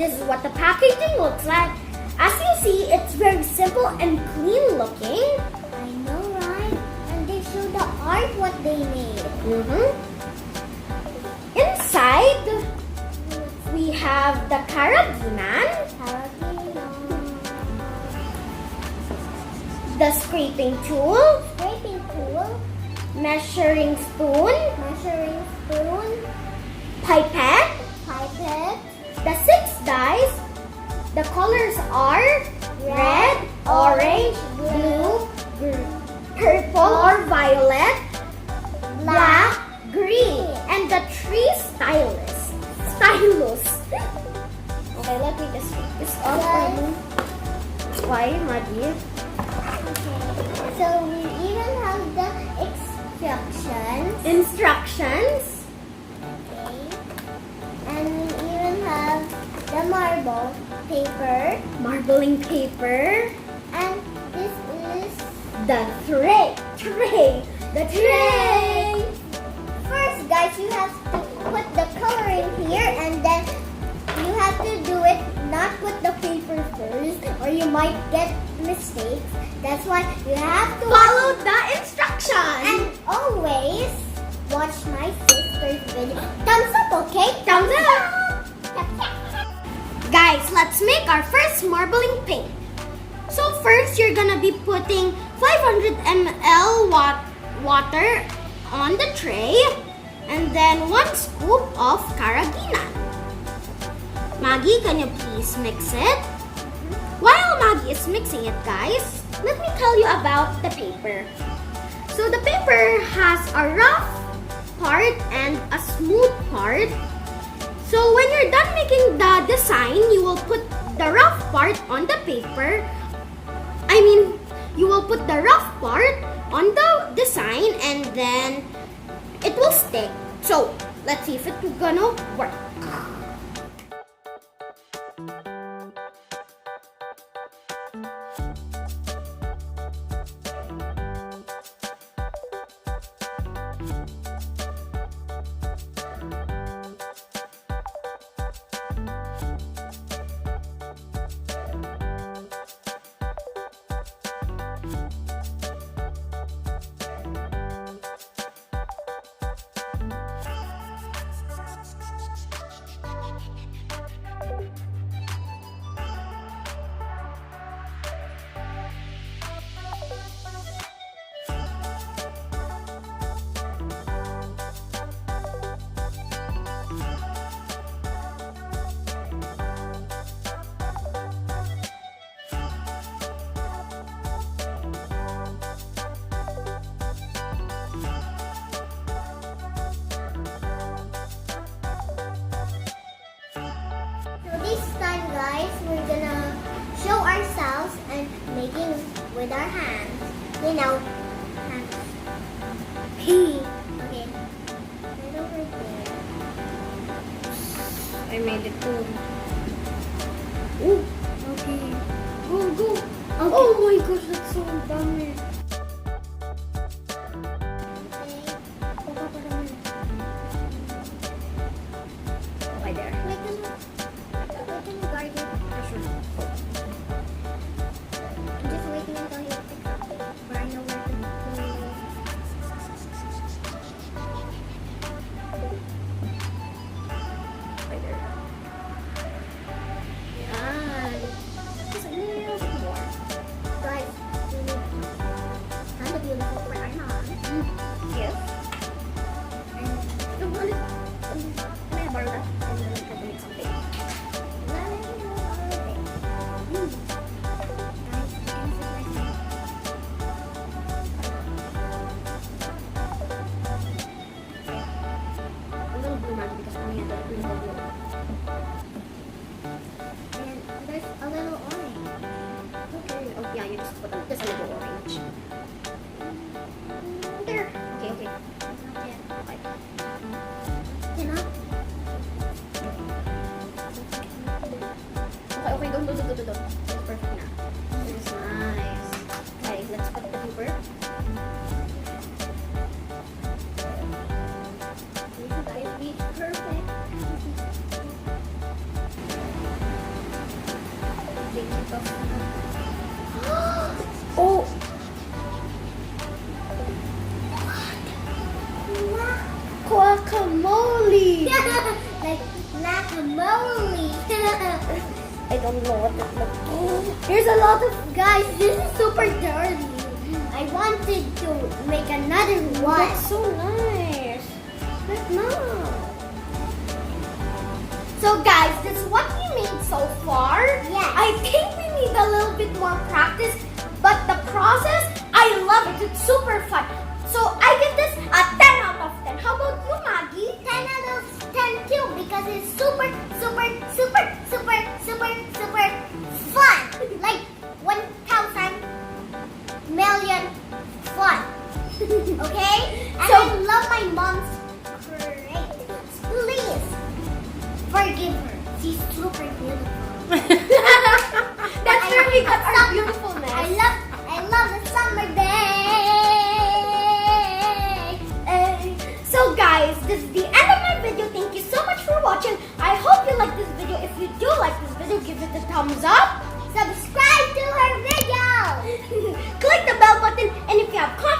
this is what the packaging looks like. As you see, it's very simple and clean looking. I know, right? And they show the art what they made. Inside, we have the karaginan, the scraping tool, measuring spoon, pipette, the 6 dies. The colors are red, orange, blue, purple or violet, black, green, and the 3 stylus. Okay, let me just take this off. Why, Maddie? So we even have the instructions. Okay. And we even have the marbling paper. And this is the tray. The tray. First, guys, you have to put the color in here, and then you have to do it not put the paper first, or you might get mistakes. That's why you have to follow the instructions. And always watch my sister's video. Thumbs up, okay? Thumbs up. Guys, let's make our first marbling paint. So first, you're gonna be putting 500 ml water on the tray, and then 1 scoop of karaginan. Maggie, can you please mix it? While Maggie is mixing it, guys, let me tell you about the paper. So the paper has a rough part and a smooth part. So when you're done making the design, you will put the rough part on the paper. You will put the rough part on the design, and then it will stick. So let's see if it's gonna work. This time, guys, we're gonna show ourselves and making with our hands. You know, hands. Okay. Right over there. I made it too. Ooh, okay. Go. Okay. Oh my gosh, that's so dummy. Okay, there. I'm just waiting until he picks up it, but I know where to put it. Right there. Yan. Just a little bit more. Guys, we need kind of beautiful for our mom. Yes. And Can I borrow that? I'm gonna try to make something. A little blue man because only had the green and blue. And there's a little orange. Okay. Oh yeah, you just put just a little orange. There. Okay. Not yet. Okay. Cannot. Okay. Don't. It's perfect na. It's nice. Okay, let's put the paper. Guys, be perfect. guacamole. Like guacamole. I don't know what it looks like. There's a lot of guys. This is super dirty. I wanted to make another one. That's so nice. But no. So guys, this is what we made so far. Yes. I think we need a little bit more practice, but the process, I love it. It's super fun. So I give this a 10 out of 10. How about you, Maggie? 10 out of 10 too because it's super, super, super, super, super, super fun. Like 1,000 million fun. Okay? And So- I love my mom's crate. Please forgive her. She's super beautiful. That's where we got our beautifulness. I love the summer day. So guys, this is the end of my video. Thank you so much for watching. I hope you like this video. If you do like this video, give it a thumbs up. Subscribe to her video. Click the bell button, and if you have comments,